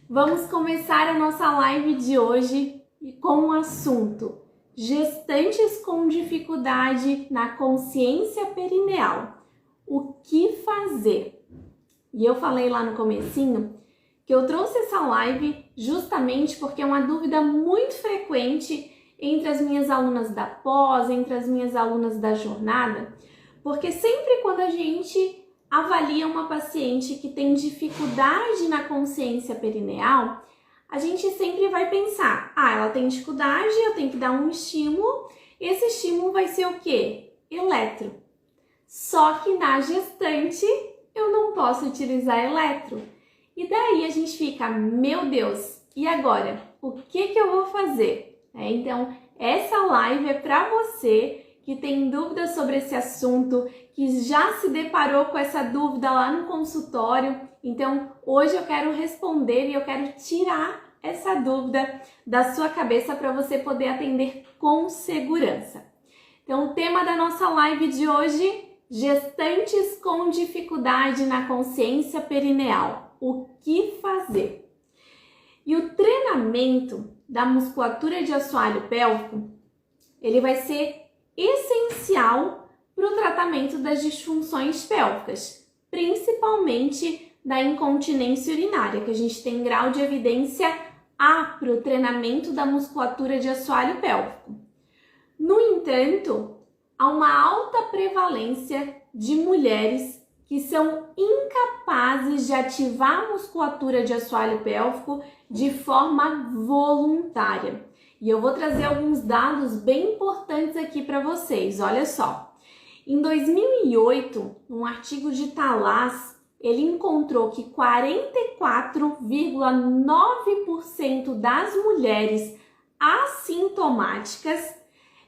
Vamos começar a nossa live de hoje com o assunto gestantes com dificuldade na consciência perineal. O que fazer? E eu falei lá no comecinho que eu trouxe essa live justamente porque é uma dúvida muito frequente entre as minhas alunas da pós, entre as minhas alunas da jornada, porque sempre quando a gente avalia uma paciente que tem dificuldade na consciência perineal, a gente sempre vai pensar, ela tem dificuldade, eu tenho que dar um estímulo, esse estímulo vai ser o quê? Eletro. Só que na gestante eu não posso utilizar eletro. E daí a gente fica, meu Deus, e agora? O que eu vou fazer? Então, essa live é para você que tem dúvidas sobre esse assunto, que já se deparou com essa dúvida lá no consultório. Então, hoje eu quero responder e eu quero tirar essa dúvida da sua cabeça para você poder atender com segurança. Então, o tema da nossa live de hoje, gestantes com dificuldade na consciência perineal. O que fazer? E o treinamento da musculatura de assoalho pélvico, ele vai ser essencial para o tratamento das disfunções pélvicas, principalmente da incontinência urinária, que a gente tem grau de evidência A para o treinamento da musculatura de assoalho pélvico. No entanto, há uma alta prevalência de mulheres que são incapazes de ativar a musculatura de assoalho pélvico de forma voluntária. E eu vou trazer alguns dados bem importantes aqui para vocês, olha só. Em 2008, um artigo de Talas, ele encontrou que 44,9% das mulheres assintomáticas,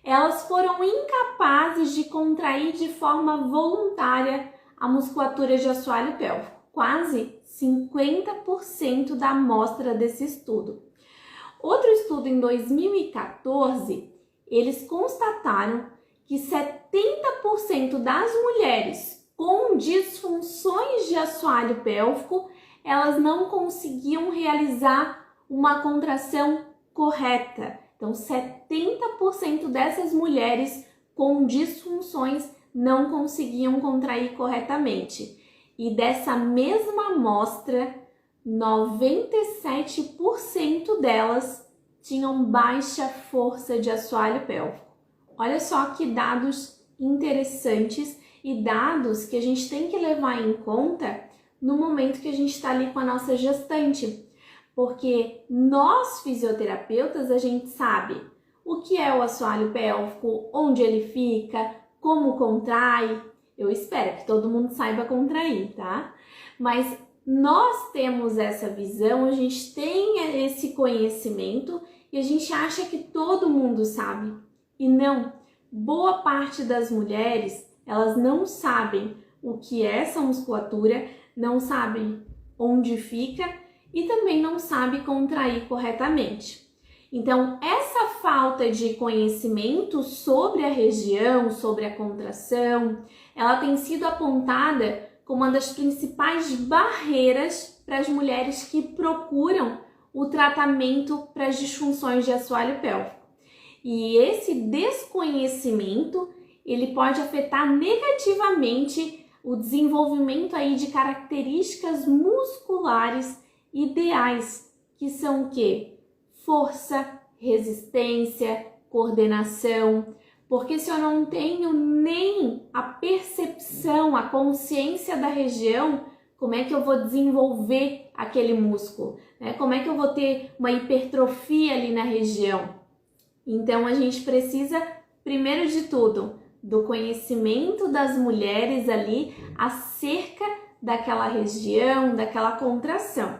elas foram incapazes de contrair de forma voluntária a musculatura de assoalho pélvico, quase 50% da amostra desse estudo. Outro estudo em 2014, eles constataram que 70% das mulheres com disfunções de assoalho pélvico, elas não conseguiam realizar uma contração correta. Então, 70% dessas mulheres com disfunções não conseguiam contrair corretamente. E dessa mesma amostra, 97% delas tinham baixa força de assoalho pélvico. Olha só que dados interessantes e dados que a gente tem que levar em conta no momento que a gente está ali com a nossa gestante. Porque nós, fisioterapeutas, a gente sabe o que é o assoalho pélvico, onde ele fica, como contrai. Eu espero que todo mundo saiba contrair, tá? Mas nós temos essa visão, a gente tem esse conhecimento e a gente acha que todo mundo sabe. E não, boa parte das mulheres, elas não sabem o que é essa musculatura, não sabem onde fica e também não sabem contrair corretamente. Então, essa falta de conhecimento sobre a região, sobre a contração, ela tem sido apontada como uma das principais barreiras para as mulheres que procuram o tratamento para as disfunções de assoalho pélvico. E esse desconhecimento, ele pode afetar negativamente o desenvolvimento aí de características musculares ideais, que são o quê? Força, resistência, coordenação. Porque se eu não tenho nem a percepção, a consciência da região, como é que eu vou desenvolver aquele músculo? Como é que eu vou ter uma hipertrofia ali na região? Então, a gente precisa, primeiro de tudo, do conhecimento das mulheres ali acerca daquela região, daquela contração.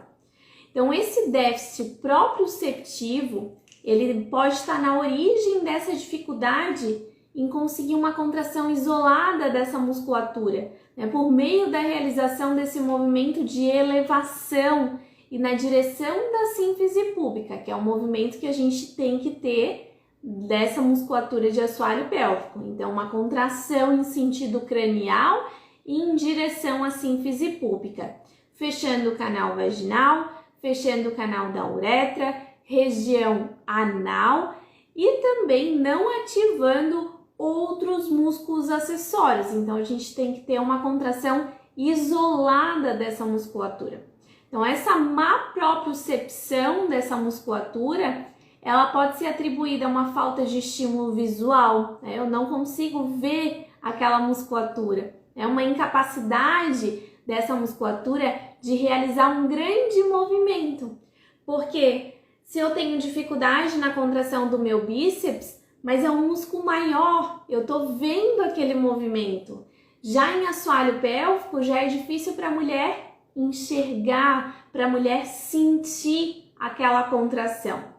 Então, esse déficit proprioceptivo, ele pode estar na origem dessa dificuldade em conseguir uma contração isolada dessa musculatura, por meio da realização desse movimento de elevação e na direção da sínfise púbica, que é um movimento que a gente tem que ter dessa musculatura de assoalho pélvico. Então, uma contração em sentido cranial e em direção à sínfise púbica, fechando o canal vaginal, fechando o canal da uretra, região anal e também não ativando outros músculos acessórios. Então a gente tem que ter uma contração isolada dessa musculatura. Então essa má propriocepção dessa musculatura, ela pode ser atribuída a uma falta de estímulo visual, né? Eu não consigo ver aquela musculatura. É uma incapacidade dessa musculatura de realizar um grande movimento. Porque se eu tenho dificuldade na contração do meu bíceps, mas é um músculo maior, eu tô vendo aquele movimento. Já em assoalho pélvico, já é difícil para a mulher enxergar, para a mulher sentir aquela contração.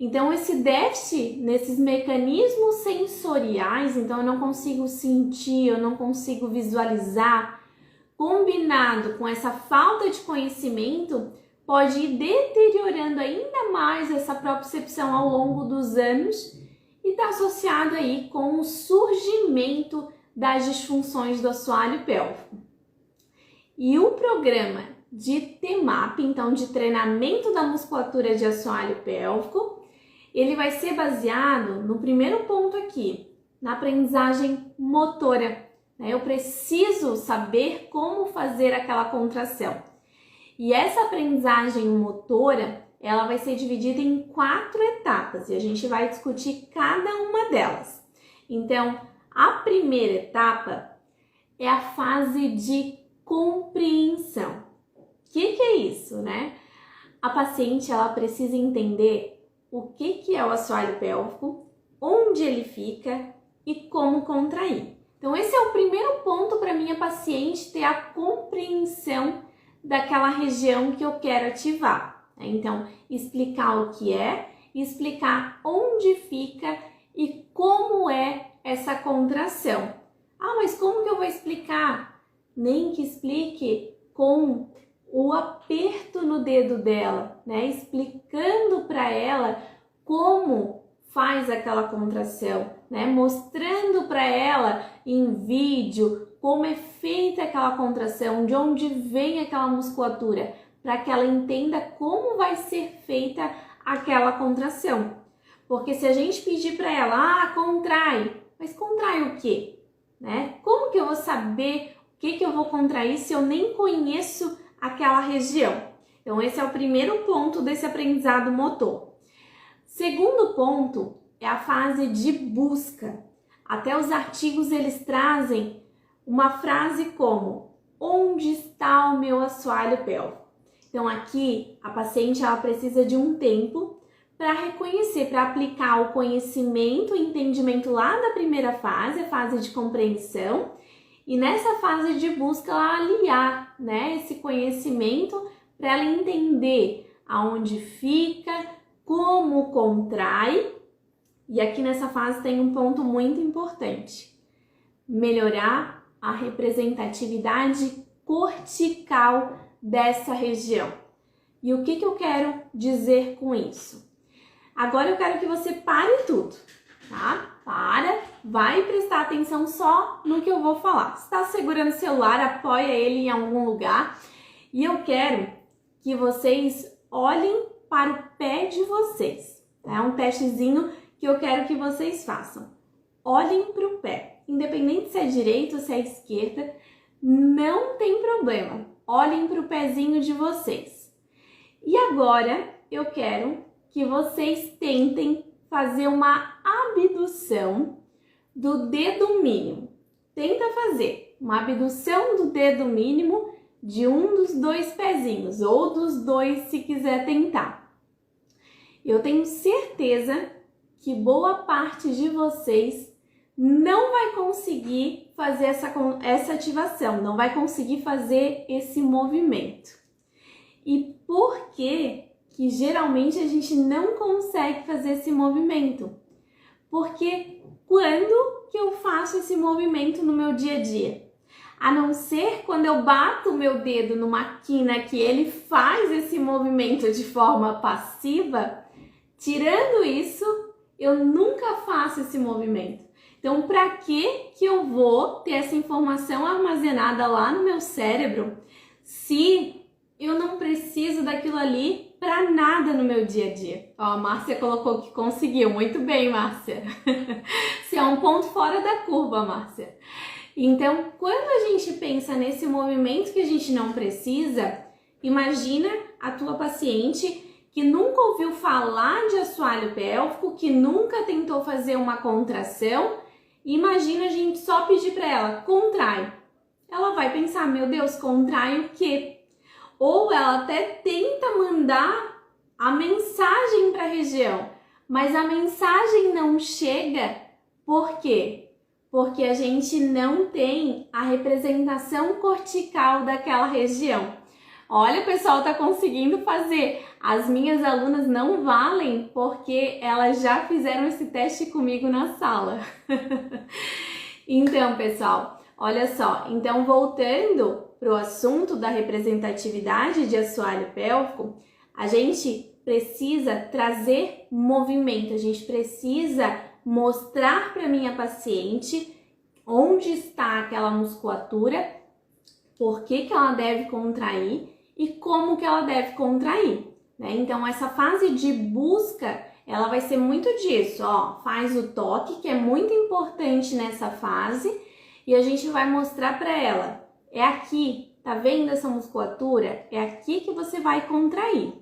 Então, esse déficit nesses mecanismos sensoriais, então eu não consigo sentir, eu não consigo visualizar, combinado com essa falta de conhecimento, pode ir deteriorando ainda mais essa propriocepção ao longo dos anos e está associado aí com o surgimento das disfunções do assoalho pélvico. E o programa de TMAP, então de treinamento da musculatura de assoalho pélvico, ele vai ser baseado no primeiro ponto aqui, na aprendizagem motora. Eu preciso saber como fazer aquela contração. E essa aprendizagem motora, ela vai ser dividida em 4 etapas e a gente vai discutir cada uma delas. Então, a primeira etapa é a fase de compreensão. O que é isso, né? A paciente, ela precisa entender o que é o assoalho pélvico, onde ele fica e como contrair. Então, esse é o primeiro ponto para minha paciente ter a compreensão daquela região que eu quero ativar. Então, explicar o que é, explicar onde fica e como é essa contração. Ah, mas como que eu vou explicar? Nem que explique com o aperto no dedo dela, né? Explicando para ela como faz aquela contração, né? Mostrando para ela em vídeo como é feita aquela contração, de onde vem aquela musculatura, para que ela entenda como vai ser feita aquela contração. Porque se a gente pedir para ela, contrai, mas contrai o quê? Né? Como que eu vou saber o que eu vou contrair se eu nem conheço aquela região? Então esse é o primeiro ponto desse aprendizado motor. Segundo ponto é a fase de busca. Até os artigos eles trazem uma frase como: onde está o meu assoalho pélvico? Então aqui a paciente ela precisa de um tempo para reconhecer, para aplicar o conhecimento e entendimento lá da primeira fase, a fase de compreensão, e nessa fase de busca ela aliar, né, esse conhecimento para ela entender aonde fica, como contrai. E aqui nessa fase tem um ponto muito importante: melhorar a representatividade cortical dessa região. E o que eu quero dizer com isso? Agora eu quero que você pare tudo, tá? Vai prestar atenção só no que eu vou falar. Se está segurando o celular, apoia ele em algum lugar. E eu quero que vocês olhem para o pé de vocês. É um testezinho que eu quero que vocês façam. Olhem para o pé. Independente se é direita ou se é esquerda, não tem problema. Olhem para o pezinho de vocês. E agora eu quero que vocês tentem fazer uma abdução do dedo mínimo. Tenta fazer uma abdução do dedo mínimo de um dos 2 pezinhos, ou dos 2 se quiser tentar. Eu tenho certeza que boa parte de vocês não vai conseguir fazer essa ativação, não vai conseguir fazer esse movimento. E por que geralmente a gente não consegue fazer esse movimento? Porque quando que eu faço esse movimento no meu dia a dia? A não ser quando eu bato o meu dedo numa quina que ele faz esse movimento de forma passiva, tirando isso, eu nunca faço esse movimento. Então, para que eu vou ter essa informação armazenada lá no meu cérebro se eu não preciso daquilo ali pra nada no meu dia a dia. Ó, a Márcia colocou que conseguiu. Muito bem, Márcia. Você é um ponto fora da curva, Márcia. Então, quando a gente pensa nesse movimento que a gente não precisa, imagina a tua paciente que nunca ouviu falar de assoalho pélvico, que nunca tentou fazer uma contração. Imagina a gente só pedir para ela, contrai. Ela vai pensar, meu Deus, contrai o quê? Ou ela até tenta mandar a mensagem para a região, mas a mensagem não chega. Por quê? Porque a gente não tem a representação cortical daquela região. Olha, o pessoal tá conseguindo fazer. As minhas alunas não valem porque elas já fizeram esse teste comigo na sala. Então, pessoal, olha só. Então, voltando para o assunto da representatividade de assoalho pélvico, a gente precisa trazer movimento, a gente precisa mostrar para minha paciente onde está aquela musculatura, por que ela deve contrair e como que ela deve contrair, né? Então, essa fase de busca, ela vai ser muito disso, ó, faz o toque, que é muito importante nessa fase, e a gente vai mostrar para ela, é aqui, tá vendo essa musculatura? É aqui que você vai contrair.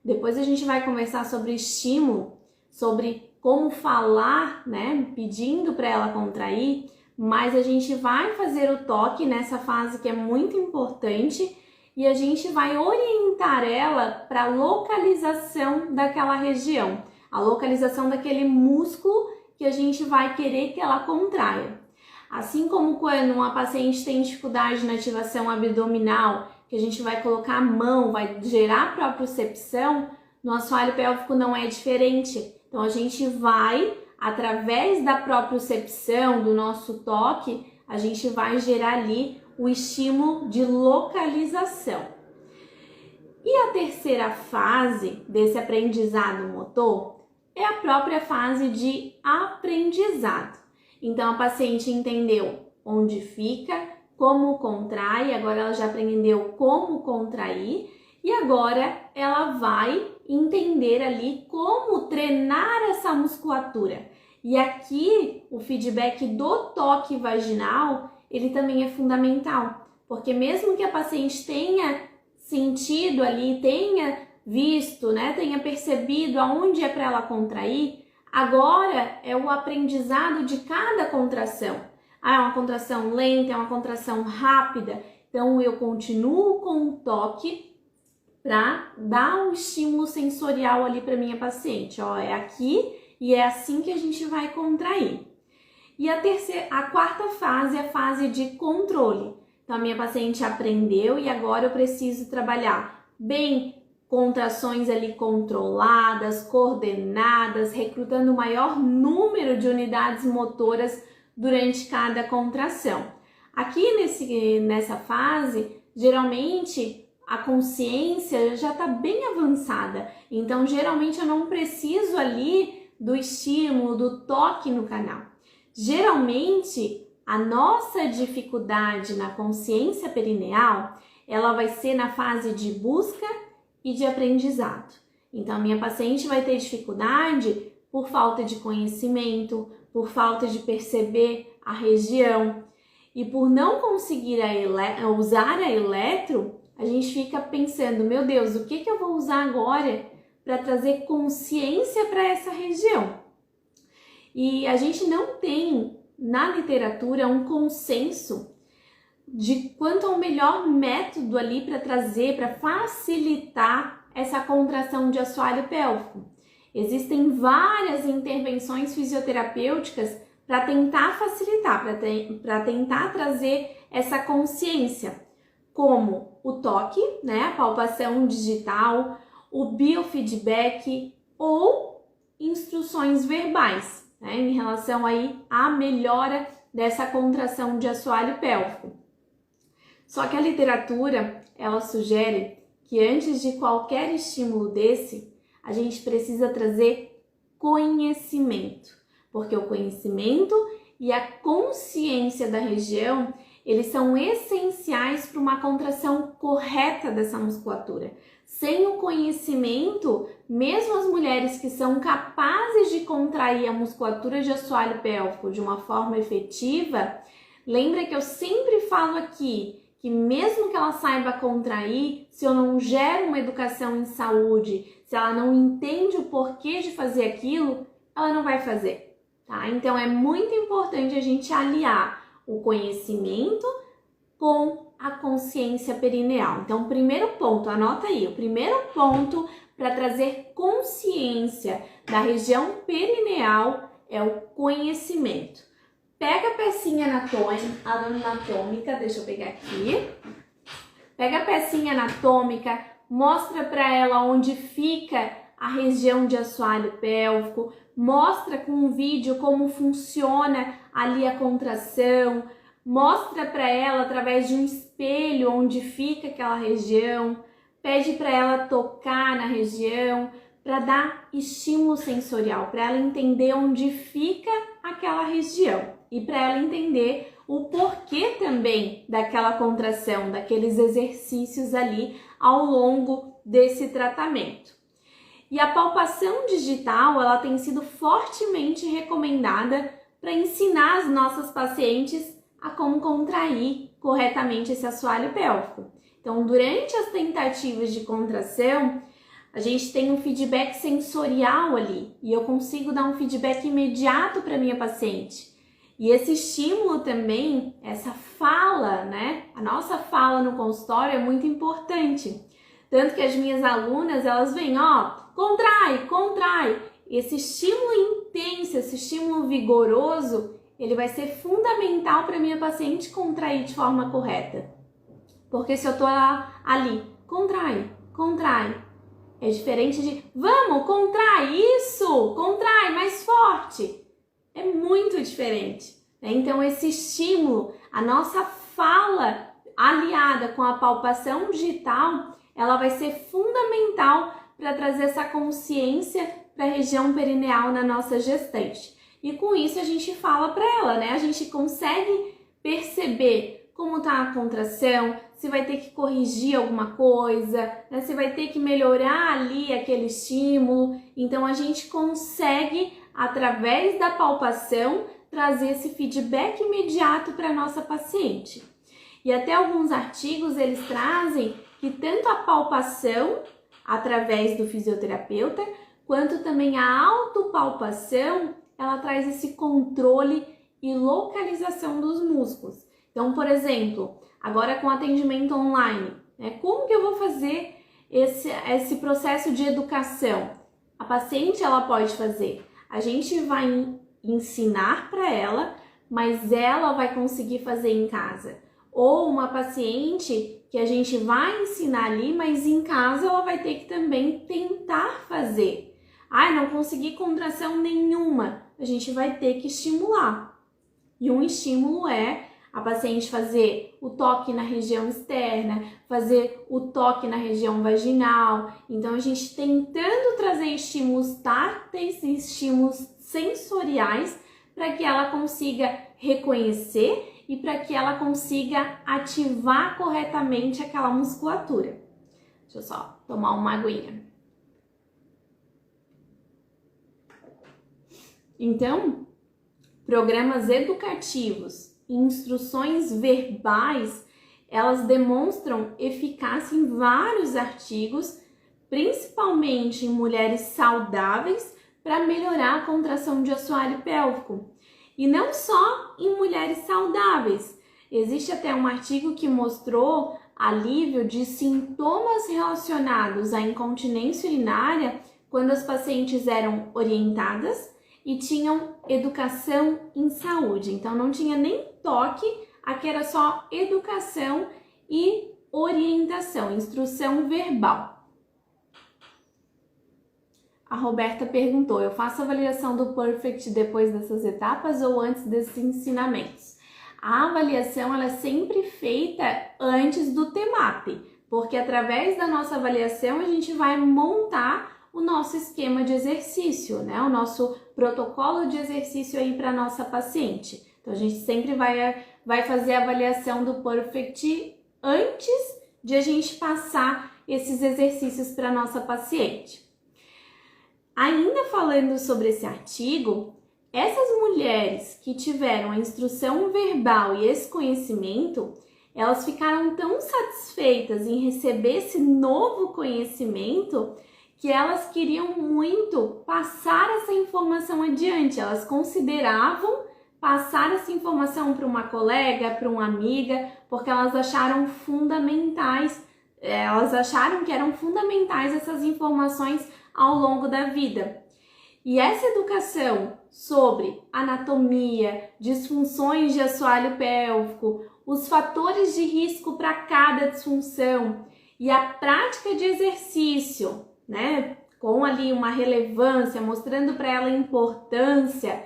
Depois a gente vai conversar sobre estímulo, sobre como falar, né, pedindo para ela contrair, mas a gente vai fazer o toque nessa fase que é muito importante e a gente vai orientar ela para a localização daquela região, a localização daquele músculo que a gente vai querer que ela contraia. Assim como quando uma paciente tem dificuldade na ativação abdominal, que a gente vai colocar a mão, vai gerar propriocepção, no assoalho pélvico não é diferente. Então a gente vai, através da propriocepção, do nosso toque, a gente vai gerar ali o estímulo de localização. E a terceira fase desse aprendizado motor é a própria fase de aprendizado. Então a paciente entendeu onde fica, como contrai, agora ela já aprendeu como contrair e agora ela vai entender ali como treinar essa musculatura. E aqui o feedback do toque vaginal, ele também é fundamental, porque mesmo que a paciente tenha sentido ali, tenha visto, né, tenha percebido aonde é para ela contrair, agora é o aprendizado de cada contração. Ah, é uma contração lenta, é uma contração rápida, então eu continuo com o toque para dar um estímulo sensorial ali para minha paciente. Ó, é aqui e é assim que a gente vai contrair. E a quarta fase é a fase de controle. Então, a minha paciente aprendeu e agora eu preciso trabalhar bem contrações ali controladas, coordenadas, recrutando o maior número de unidades motoras durante cada contração. Aqui nessa fase, geralmente a consciência já está bem avançada, então geralmente eu não preciso ali do estímulo, do toque no canal. Geralmente, a nossa dificuldade na consciência perineal, ela vai ser na fase de busca e de aprendizado. Então, a minha paciente vai ter dificuldade por falta de conhecimento, por falta de perceber a região e por não conseguir usar a eletro, a gente fica pensando, meu Deus, o que eu vou usar agora para trazer consciência para essa região? E a gente não tem na literatura um consenso de quanto ao melhor método ali para trazer, para facilitar essa contração de assoalho pélvico. Existem várias intervenções fisioterapêuticas para tentar facilitar, para tentar trazer essa consciência, como o toque, né, a palpação digital, o biofeedback ou instruções verbais, né, em relação aí à melhora dessa contração de assoalho pélvico. Só que a literatura, ela sugere que antes de qualquer estímulo desse, a gente precisa trazer conhecimento, porque o conhecimento e a consciência da região, eles são essenciais para uma contração correta dessa musculatura. Sem o conhecimento, mesmo as mulheres que são capazes de contrair a musculatura de assoalho pélvico de uma forma efetiva, lembra que eu sempre falo aqui que mesmo que ela saiba contrair, se eu não gero uma educação em saúde, se ela não entende o porquê de fazer aquilo, ela não vai fazer, tá? Então é muito importante a gente aliar o conhecimento com a consciência perineal. Então, o primeiro ponto, anota aí, o primeiro ponto para trazer consciência da região perineal é o conhecimento. Pega a pecinha anatômica, deixa eu pegar aqui. Pega a pecinha anatômica, mostra para ela onde fica a região de assoalho pélvico, mostra com um vídeo como funciona ali a contração, mostra para ela através de um espelho onde fica aquela região, pede para ela tocar na região, para dar estímulo sensorial, para ela entender onde fica aquela região e para ela entender o porquê também daquela contração, daqueles exercícios ali ao longo desse tratamento. E a palpação digital, ela tem sido fortemente recomendada para ensinar as nossas pacientes a como contrair corretamente esse assoalho pélvico. Então, durante as tentativas de contração, a gente tem um feedback sensorial ali e eu consigo dar um feedback imediato para minha paciente. E esse estímulo também, essa fala, né? A nossa fala no consultório é muito importante. Tanto que as minhas alunas, elas vêm, contrai, contrai. Esse estímulo intenso, esse estímulo vigoroso, ele vai ser fundamental para minha paciente contrair de forma correta. Porque se eu tô ali, contrai, contrai. É diferente de, vamos, contrai, isso, contrai, mais forte. É muito diferente, né? Então esse estímulo, a nossa fala aliada com a palpação digital, ela vai ser fundamental para trazer essa consciência para a região perineal na nossa gestante. E com isso a gente fala para ela, né? A gente consegue perceber como está a contração, se vai ter que corrigir alguma coisa, né? Se vai ter que melhorar ali aquele estímulo. Então a gente consegue, através da palpação, trazer esse feedback imediato para a nossa paciente. E até alguns artigos eles trazem que tanto a palpação, através do fisioterapeuta, quanto também a autopalpação, ela traz esse controle e localização dos músculos. Então, por exemplo, agora com atendimento online, né, como que eu vou fazer esse processo de educação? A paciente, ela pode fazer. A gente vai ensinar para ela, mas ela vai conseguir fazer em casa. Ou uma paciente que a gente vai ensinar ali, mas em casa ela vai ter que também tentar fazer. Não consegui contração nenhuma. A gente vai ter que estimular. E um estímulo é a paciente fazer o toque na região externa, fazer o toque na região vaginal. Então, a gente tentando trazer estímulos táteis e estímulos sensoriais para que ela consiga reconhecer e para que ela consiga ativar corretamente aquela musculatura. Deixa eu só tomar uma aguinha. Então, programas educativos e instruções verbais, elas demonstram eficácia em vários artigos, principalmente em mulheres saudáveis, para melhorar a contração de assoalho pélvico. E não só em mulheres saudáveis. Existe até um artigo que mostrou alívio de sintomas relacionados à incontinência urinária quando as pacientes eram orientadas e tinham educação em saúde. Então, não tinha nem toque, aqui era só educação e orientação, instrução verbal. A Roberta perguntou, eu faço avaliação do Perfect depois dessas etapas ou antes desses ensinamentos? A avaliação ela é sempre feita antes do TMAP, porque através da nossa avaliação a gente vai montar o nosso esquema de exercício, né? O nosso protocolo de exercício aí para nossa paciente. Então, a gente sempre vai fazer a avaliação do Perfect antes de a gente passar esses exercícios para nossa paciente. Ainda falando sobre esse artigo, essas mulheres que tiveram a instrução verbal e esse conhecimento, elas ficaram tão satisfeitas em receber esse novo conhecimento que elas queriam muito passar essa informação adiante. Elas consideravam passar essa informação para uma colega, para uma amiga, porque elas acharam fundamentais, elas acharam que eram fundamentais essas informações ao longo da vida. E essa educação sobre anatomia, disfunções de assoalho pélvico, os fatores de risco para cada disfunção e a prática de exercício, né, com ali uma relevância, mostrando para ela a importância,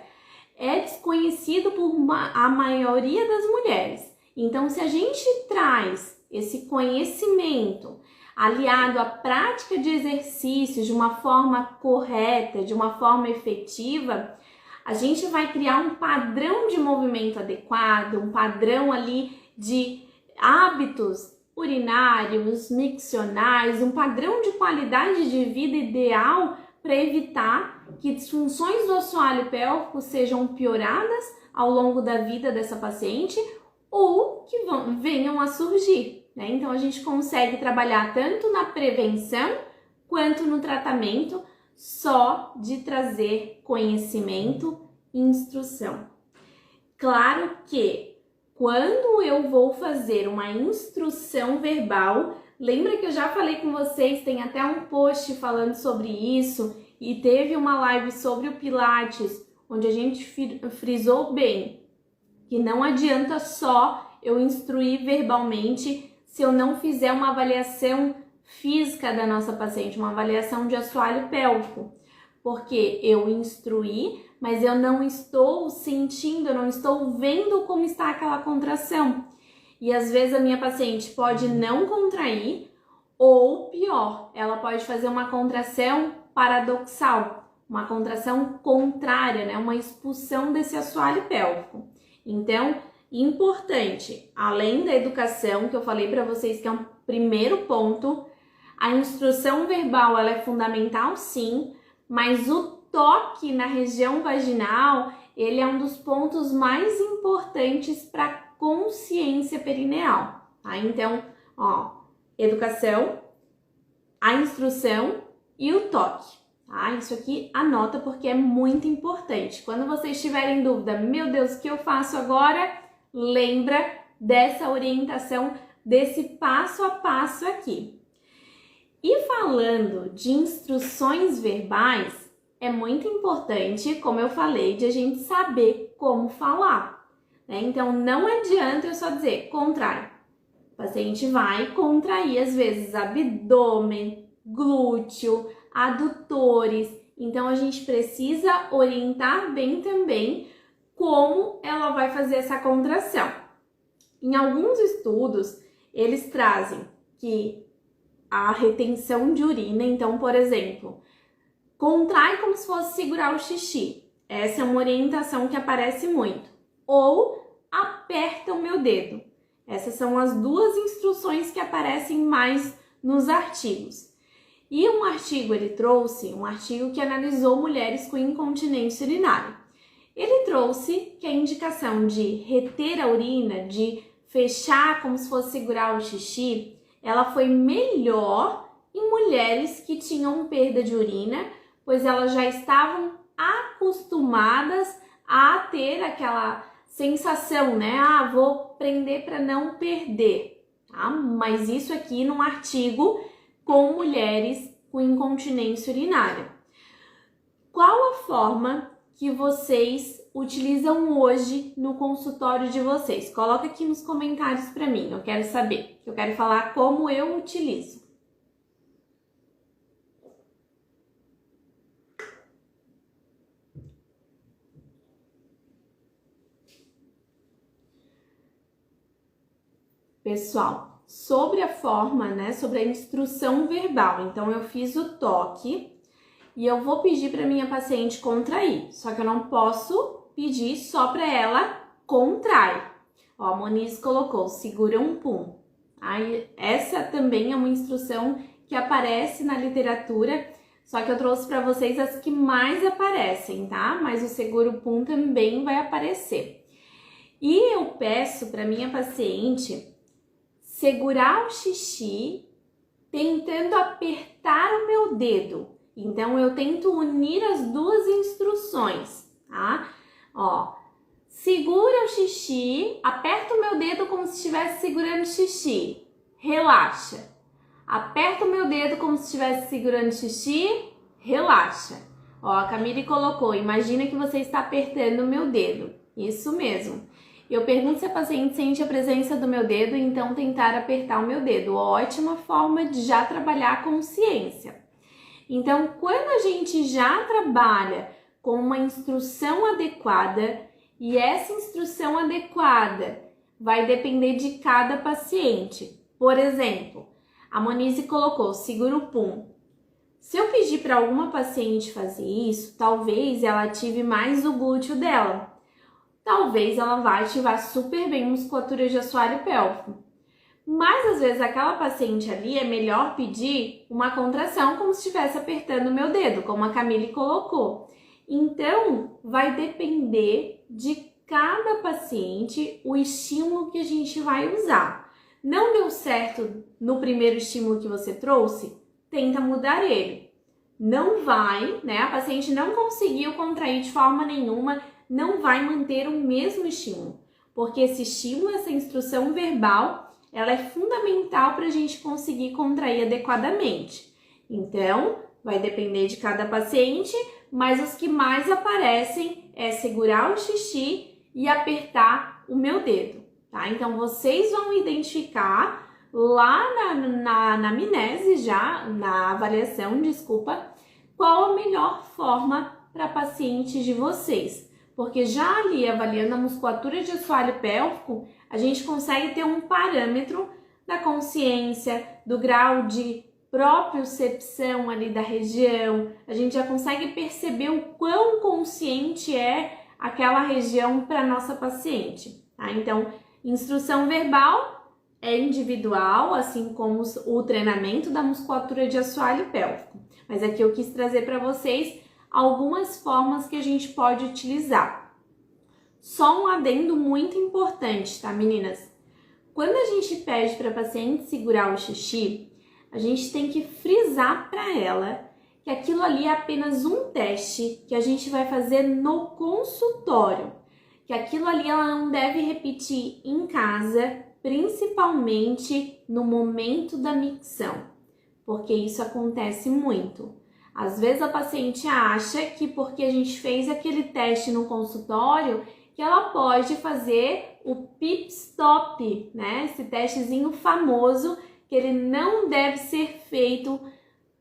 é desconhecido por a maioria das mulheres. Então, se a gente traz esse conhecimento aliado à prática de exercícios de uma forma correta, de uma forma efetiva, a gente vai criar um padrão de movimento adequado, um padrão ali de hábitos urinários, miccionais, um padrão de qualidade de vida ideal para evitar que disfunções do assoalho pélvico sejam pioradas ao longo da vida dessa paciente ou que venham a surgir, né? Então a gente consegue trabalhar tanto na prevenção quanto no tratamento só de trazer conhecimento e instrução. Claro que quando eu vou fazer uma instrução verbal, lembra que eu já falei com vocês, tem até um post falando sobre isso e teve uma live sobre o Pilates, onde a gente frisou bem que não adianta só eu instruir verbalmente se eu não fizer uma avaliação física da nossa paciente, uma avaliação de assoalho pélvico, porque eu instruí, mas eu não estou sentindo, eu não estou vendo como está aquela contração. E às vezes a minha paciente pode não contrair, ou pior, ela pode fazer uma contração paradoxal, uma contração contrária, né? Uma expulsão desse assoalho pélvico. Então, importante, além da educação, que eu falei para vocês que é um primeiro ponto, a instrução verbal ela é fundamental sim, mas o toque na região vaginal, ele é um dos pontos mais importantes para a consciência perineal, tá? Então, educação, a instrução e o toque, tá? Isso aqui anota porque é muito importante. Quando vocês tiverem dúvida, meu Deus, o que eu faço agora? Lembra dessa orientação, desse passo a passo aqui. E falando de instruções verbais, é muito importante, como eu falei, de a gente saber como falar, né? Então, não adianta eu só dizer contrai. O paciente vai contrair, às vezes, abdômen, glúteo, adutores. Então, a gente precisa orientar bem também como ela vai fazer essa contração. Em alguns estudos, eles trazem que a retenção de urina, então, por exemplo, contrai como se fosse segurar o xixi. Essa é uma orientação que aparece muito. Ou aperta o meu dedo. Essas são as duas instruções que aparecem mais nos artigos. E um artigo ele trouxe, um artigo que analisou mulheres com incontinência urinária. Ele trouxe que a indicação de reter a urina, de fechar como se fosse segurar o xixi, ela foi melhor em mulheres que tinham perda de urina, pois elas já estavam acostumadas a ter aquela sensação, né? Ah, vou prender para não perder, tá? Mas isso aqui num artigo com mulheres com incontinência urinária. Qual a forma que vocês utilizam hoje no consultório de vocês? Coloca aqui nos comentários para mim, eu quero saber. Eu quero falar como eu utilizo. Pessoal, sobre a forma, né, sobre a instrução verbal, então eu fiz o toque e eu vou pedir para minha paciente contrair, só que eu não posso pedir só para ela contrair. Ó, a Moniz colocou, segura um pum. Aí, essa também é uma instrução que aparece na literatura, só que eu trouxe para vocês as que mais aparecem, tá? Mas o seguro PUM também vai aparecer. E eu peço para minha paciente segurar o xixi tentando apertar o meu dedo. Então, eu tento unir as duas instruções, tá? Ó, segura o xixi, aperta o meu dedo como se estivesse segurando o xixi, relaxa. Aperta o meu dedo como se estivesse segurando o xixi, relaxa. Ó, a Camille colocou, imagina que você está apertando o meu dedo. Isso mesmo. Eu pergunto se a paciente sente a presença do meu dedo, então tentar apertar o meu dedo. Ótima forma de já trabalhar a consciência. Então, quando a gente já trabalha com uma instrução adequada, e essa instrução adequada vai depender de cada paciente. Por exemplo, a Monize colocou, segura o PUM. Se eu pedir para alguma paciente fazer isso, talvez ela ative mais o glúteo dela. Talvez ela vai ativar super bem a musculatura de assoalho pélvico. Mas às vezes aquela paciente ali é melhor pedir uma contração como se estivesse apertando o meu dedo, como a Camille colocou. Então, vai depender de cada paciente o estímulo que a gente vai usar. Não deu certo no primeiro estímulo que você trouxe? Tenta mudar ele. Não vai, né? A paciente não conseguiu contrair de forma nenhuma, não vai manter o mesmo estímulo, porque esse estímulo, essa instrução verbal, ela é fundamental para a gente conseguir contrair adequadamente. Então, vai depender de cada paciente, mas os que mais aparecem é segurar o xixi e apertar o meu dedo, tá? Então, vocês vão identificar lá na anamnese já, na avaliação, desculpa, qual a melhor forma para pacientes de vocês. Porque já ali, avaliando a musculatura de assoalho pélvico, a gente consegue ter um parâmetro da consciência, do grau de propriocepção ali da região. A gente já consegue perceber o quão consciente é aquela região para nossa paciente, tá? Então, instrução verbal é individual, assim como o treinamento da musculatura de assoalho pélvico. Mas aqui eu quis trazer para vocês algumas formas que a gente pode utilizar. Só um adendo muito importante, tá, meninas? Quando a gente pede para a paciente segurar o xixi, a gente tem que frisar para ela que aquilo ali é apenas um teste que a gente vai fazer no consultório, que aquilo ali ela não deve repetir em casa, principalmente no momento da micção, porque isso acontece muito. Às vezes a paciente acha que porque a gente fez aquele teste no consultório, que ela pode fazer o pit stop, né? Esse testezinho famoso que ele não deve ser feito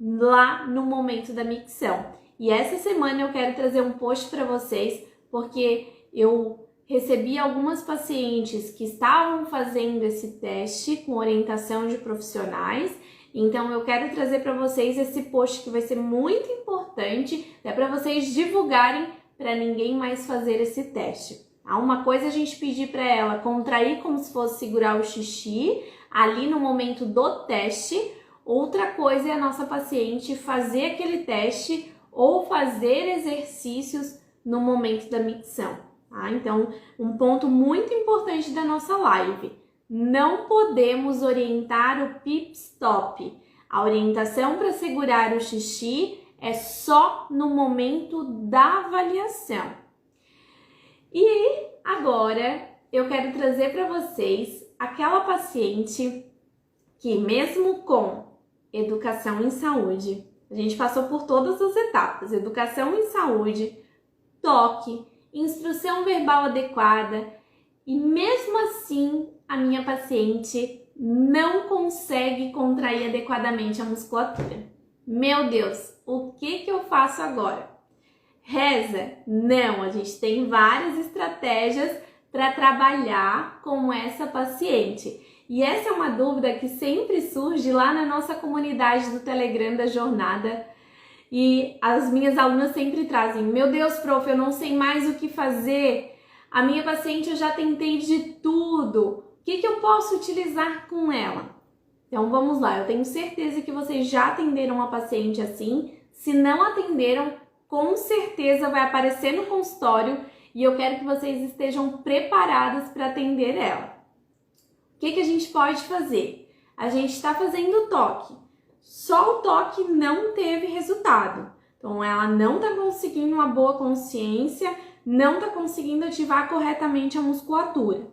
lá no momento da micção. E essa semana eu quero trazer um post para vocês, porque eu recebi algumas pacientes que estavam fazendo esse teste com orientação de profissionais. Então eu quero trazer para vocês esse post que vai ser muito importante, é para vocês divulgarem para ninguém mais fazer esse teste. Uma coisa é a gente pedir para ela contrair como se fosse segurar o xixi ali no momento do teste, outra coisa é a nossa paciente fazer aquele teste ou fazer exercícios no momento da micção, tá? Então, um ponto muito importante da nossa live: não podemos orientar o pit stop. A orientação para segurar o xixi é só no momento da avaliação. E agora eu quero trazer para vocês aquela paciente que, mesmo com educação em saúde, a gente passou por todas as etapas: educação em saúde, toque, instrução verbal adequada, e mesmo assim a minha paciente não consegue contrair adequadamente a musculatura. Meu Deus, o que eu faço agora? Reza? Não, a gente tem várias estratégias para trabalhar com essa paciente. E essa é uma dúvida que sempre surge lá na nossa comunidade do Telegram da jornada. E as minhas alunas sempre trazem: meu Deus, prof, eu não sei mais o que fazer. A minha paciente eu já tentei de tudo. O que eu posso utilizar com ela? Então vamos lá, eu tenho certeza que vocês já atenderam uma paciente assim. Se não atenderam, com certeza vai aparecer no consultório e eu quero que vocês estejam preparadas para atender ela. O que a gente pode fazer? A gente está fazendo o toque, só o toque não teve resultado. Então ela não está conseguindo uma boa consciência, não está conseguindo ativar corretamente a musculatura.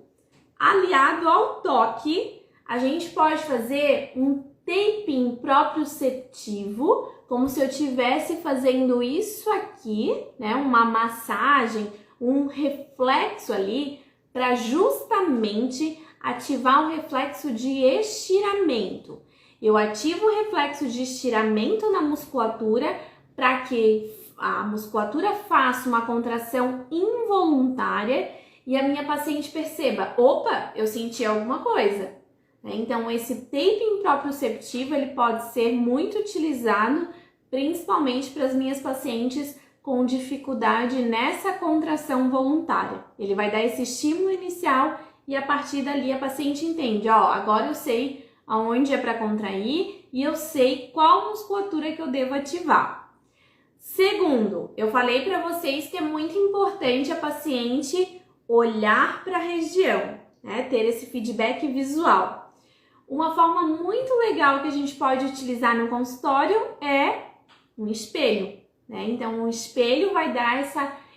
Aliado ao toque, a gente pode fazer um taping proprioceptivo, como se eu estivesse fazendo isso aqui, né? Uma massagem, um reflexo ali, para justamente ativar o reflexo de estiramento. Eu ativo o reflexo de estiramento na musculatura para que a musculatura faça uma contração involuntária e a minha paciente perceba, opa, eu senti alguma coisa. Então, esse taping proprioceptivo, ele pode ser muito utilizado, principalmente para as minhas pacientes com dificuldade nessa contração voluntária. Ele vai dar esse estímulo inicial e a partir dali a paciente entende, ó, agora eu sei aonde é para contrair e eu sei qual musculatura que eu devo ativar. Segundo, eu falei para vocês que é muito importante a paciente olhar para a região, né? Ter esse feedback visual. Uma forma muito legal que a gente pode utilizar no consultório é um espelho, né? Então, o espelho vai dar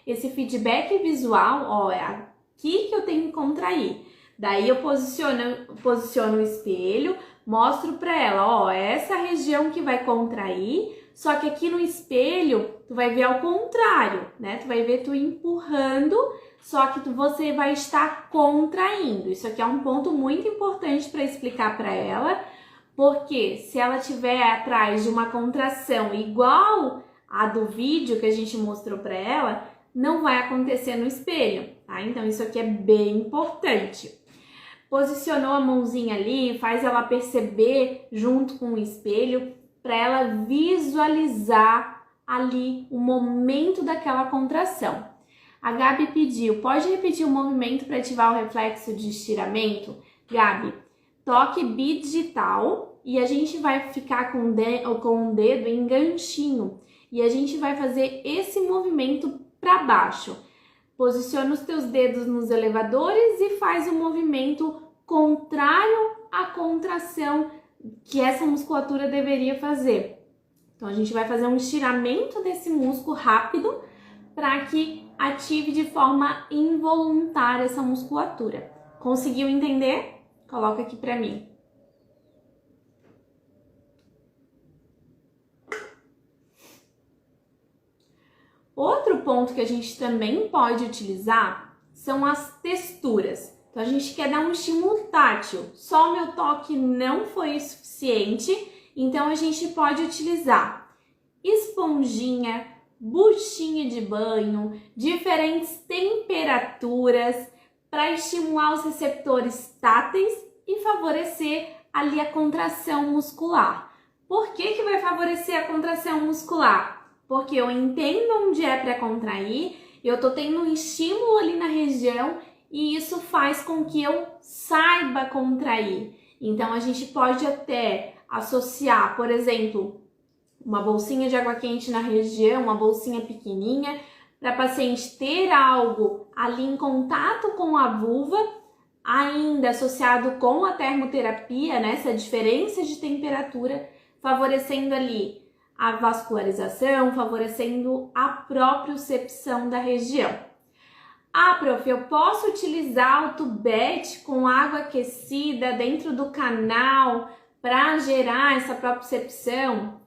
esse feedback visual, ó, é aqui que eu tenho que contrair. Daí eu posiciono o espelho, mostro para ela, ó, é essa região que vai contrair, só que aqui no espelho tu vai ver ao contrário, né? Tu vai ver tu empurrando, só que você vai estar contraindo. Isso aqui é um ponto muito importante para explicar para ela, porque se ela estiver atrás de uma contração igual a do vídeo que a gente mostrou para ela, não vai acontecer no espelho, tá? Então isso aqui é bem importante. Posicionou a mãozinha ali, faz ela perceber junto com o espelho, para ela visualizar ali o momento daquela contração. A Gabi pediu, pode repetir o movimento para ativar o reflexo de estiramento? Gabi, toque bidigital e a gente vai ficar com o dedo em ganchinho e a gente vai fazer esse movimento para baixo. Posiciona os teus dedos nos elevadores e faz o movimento contrário à contração que essa musculatura deveria fazer. Então, a gente vai fazer um estiramento desse músculo rápido para que ative de forma involuntária essa musculatura. Conseguiu entender? Coloca aqui para mim. Outro ponto que a gente também pode utilizar são as texturas. Então, a gente quer dar um estímulo tátil. Só o meu toque não foi suficiente, então a gente pode utilizar esponjinha, buchinha de banho, diferentes temperaturas para estimular os receptores táteis e favorecer ali a contração muscular. Por que vai favorecer a contração muscular? Porque eu entendo onde é para contrair, eu tô tendo um estímulo ali na região e isso faz com que eu saiba contrair. Então, a gente pode até associar, por exemplo, uma bolsinha de água quente na região, uma bolsinha pequenininha, para a paciente ter algo ali em contato com a vulva, ainda associado com a termoterapia, né, essa diferença de temperatura, favorecendo ali a vascularização, favorecendo a propriocepção da região. Ah, prof, eu posso utilizar o tubete com água aquecida dentro do canal para gerar essa propriocepção?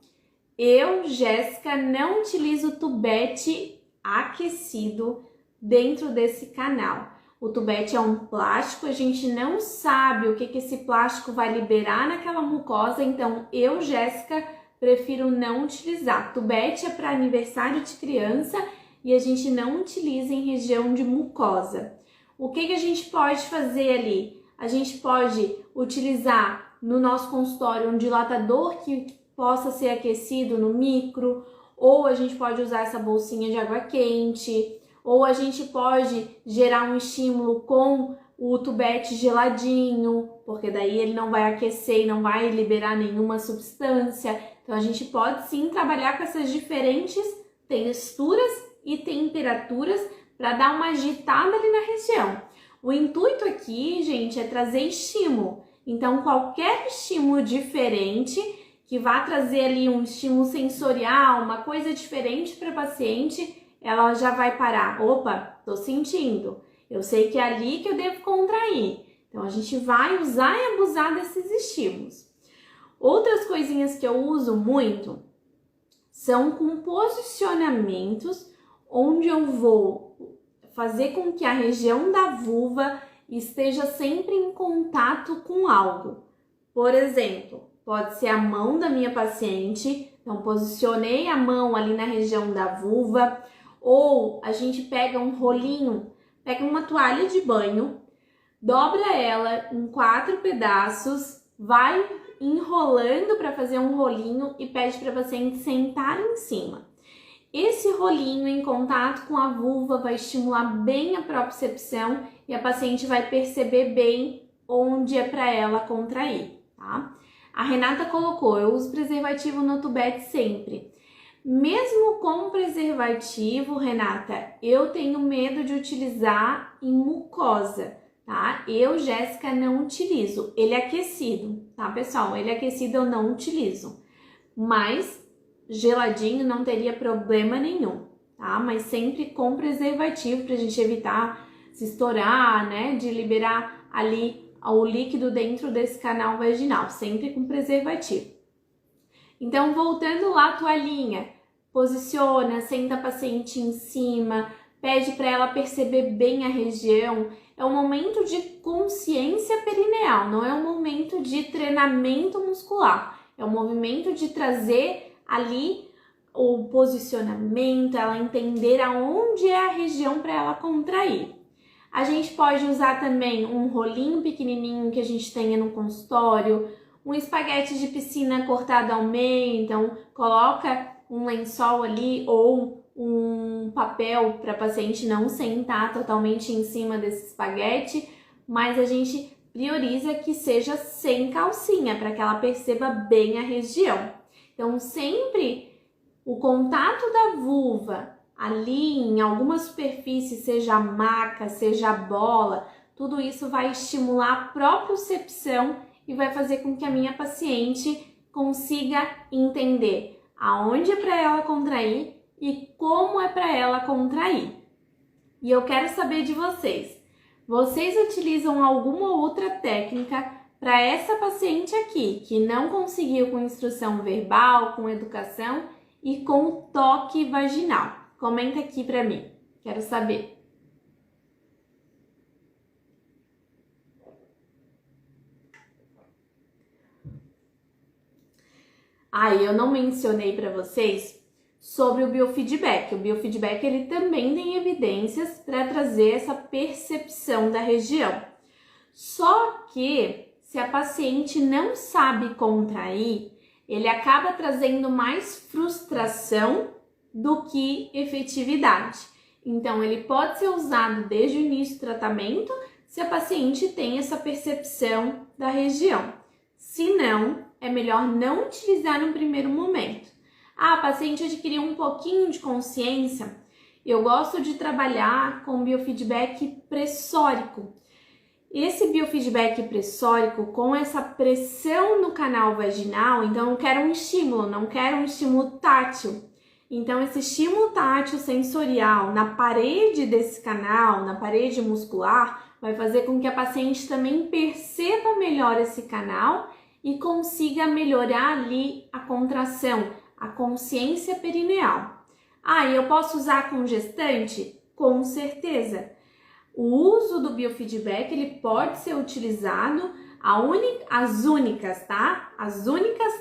Eu, Jéssica, não utilizo tubete aquecido dentro desse canal. O tubete é um plástico, a gente não sabe o que esse plástico vai liberar naquela mucosa, então eu, Jéssica, prefiro não utilizar. Tubete é para aniversário de criança e a gente não utiliza em região de mucosa. O que a gente pode fazer ali? A gente pode utilizar no nosso consultório um dilatador que possa ser aquecido no micro, ou a gente pode usar essa bolsinha de água quente, ou a gente pode gerar um estímulo com o tubete geladinho, porque daí ele não vai aquecer e não vai liberar nenhuma substância. Então a gente pode sim trabalhar com essas diferentes texturas e temperaturas para dar uma agitada ali na região. O intuito aqui, gente, é trazer estímulo. Então qualquer estímulo diferente que vá trazer ali um estímulo sensorial, uma coisa diferente para a paciente, ela já vai parar. Opa, tô sentindo. Eu sei que é ali que eu devo contrair. Então a gente vai usar e abusar desses estímulos. Outras coisinhas que eu uso muito são com posicionamentos onde eu vou fazer com que a região da vulva esteja sempre em contato com algo. Por exemplo, pode ser a mão da minha paciente, então posicionei a mão ali na região da vulva, ou a gente pega um rolinho, pega uma toalha de banho, dobra ela em 4 pedaços, vai enrolando para fazer um rolinho e pede para a paciente sentar em cima. Esse rolinho em contato com a vulva vai estimular bem a propriocepção e a paciente vai perceber bem onde é para ela contrair, tá? A Renata colocou, eu uso preservativo no tubete sempre. Mesmo com preservativo, Renata, eu tenho medo de utilizar em mucosa, tá? Eu, Jéssica, não utilizo. Ele é aquecido, tá, pessoal? Ele é aquecido, eu não utilizo. Mas geladinho não teria problema nenhum, tá? Mas sempre com preservativo pra gente evitar se estourar, né? De liberar ali o líquido dentro desse canal vaginal, sempre com preservativo. Então, voltando lá a toalhinha, posiciona, senta a paciente em cima, pede para ela perceber bem a região. É um momento de consciência perineal, não é um momento de treinamento muscular. É um movimento de trazer ali o posicionamento, ela entender aonde é a região para ela contrair. A gente pode usar também um rolinho pequenininho que a gente tenha no consultório, um espaguete de piscina cortado ao meio, então coloca um lençol ali ou um papel para a paciente não sentar totalmente em cima desse espaguete, mas a gente prioriza que seja sem calcinha para que ela perceba bem a região. Então sempre o contato da vulva ali em alguma superfície, seja a maca, seja a bola, tudo isso vai estimular a propriocepção e vai fazer com que a minha paciente consiga entender aonde é para ela contrair e como é para ela contrair. E eu quero saber de vocês. Vocês utilizam alguma outra técnica para essa paciente aqui, que não conseguiu com instrução verbal, com educação e com toque vaginal? Comenta aqui para mim, quero saber. Eu não mencionei para vocês sobre o biofeedback. O biofeedback ele também tem evidências para trazer essa percepção da região. Só que se a paciente não sabe contrair, ele acaba trazendo mais frustração do que efetividade. Então, ele pode ser usado desde o início do tratamento se a paciente tem essa percepção da região. Se não, é melhor não utilizar no primeiro momento. A paciente adquiriu um pouquinho de consciência. Eu gosto de trabalhar com biofeedback pressórico. Esse biofeedback pressórico, com essa pressão no canal vaginal, então eu quero um estímulo, não quero um estímulo tátil. Então, esse estímulo tátil sensorial na parede desse canal, na parede muscular, vai fazer com que a paciente também perceba melhor esse canal e consiga melhorar ali a contração, a consciência perineal. E eu posso usar com gestante? Com certeza. O uso do biofeedback ele pode ser utilizado, as únicas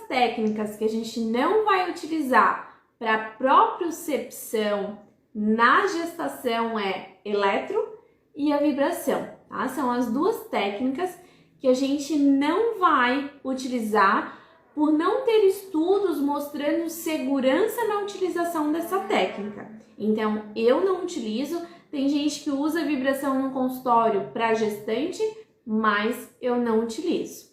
técnicas que a gente não vai utilizar para propriocepção na gestação é eletro e a vibração, tá? São as duas técnicas que a gente não vai utilizar por não ter estudos mostrando segurança na utilização dessa técnica. Então, eu não utilizo. Tem gente que usa vibração no consultório para gestante, mas eu não utilizo.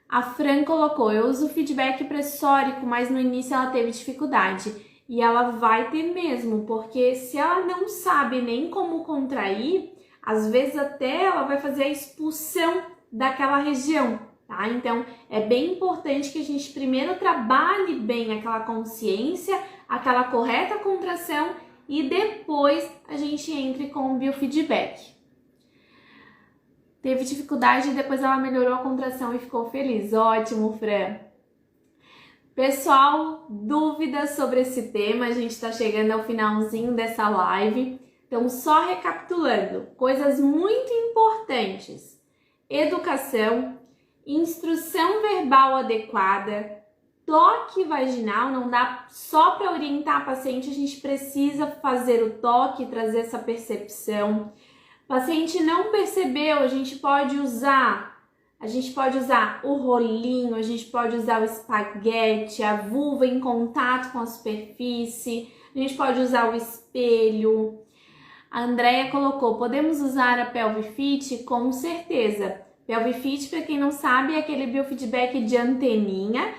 A Fran colocou, eu uso feedback pressórico, mas no início ela teve dificuldade. E ela vai ter mesmo, porque se ela não sabe nem como contrair, às vezes até ela vai fazer a expulsão daquela região, tá? Então, é bem importante que a gente primeiro trabalhe bem aquela consciência, aquela correta contração e depois a gente entre com o biofeedback. Teve dificuldade e depois ela melhorou a contração e ficou feliz. Ótimo, Fran! Pessoal, dúvidas sobre esse tema? A gente está chegando ao finalzinho dessa live. Então, só recapitulando, coisas muito importantes: educação, instrução verbal adequada, toque vaginal. Não dá só para orientar a paciente, a gente precisa fazer o toque, trazer essa percepção. Paciente não percebeu, a gente pode usar o rolinho, a gente pode usar o espaguete, a vulva em contato com a superfície, a gente pode usar o espelho. A Andrea colocou, podemos usar a Pelvifit? Com certeza. Pelvifit, para quem não sabe, é aquele biofeedback de anteninha,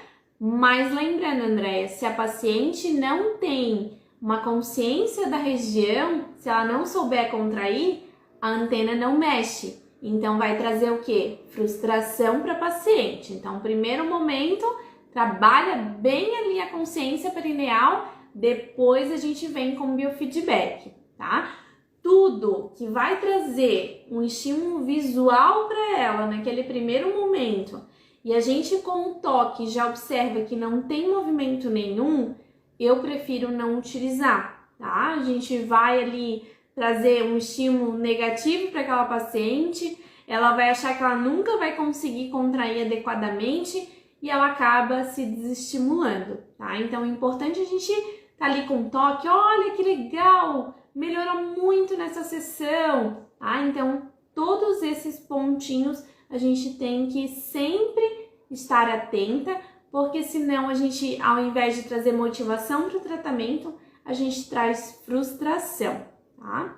mas lembrando, Andrea, se a paciente não tem uma consciência da região, se ela não souber contrair, a antena não mexe. Então, vai trazer o quê? Frustração para a paciente. Então, primeiro momento, trabalha bem ali a consciência perineal, depois a gente vem com o biofeedback, tá? Tudo que vai trazer um estímulo visual para ela naquele primeiro momento e a gente com o toque já observa que não tem movimento nenhum, eu prefiro não utilizar, tá? A gente vai ali trazer um estímulo negativo para aquela paciente, ela vai achar que ela nunca vai conseguir contrair adequadamente e ela acaba se desestimulando, tá? Então é importante a gente tá ali com toque, olha que legal, melhorou muito nessa sessão, tá? Então todos esses pontinhos a gente tem que sempre estar atenta, porque senão a gente, ao invés de trazer motivação para o tratamento, a gente traz frustração, tá?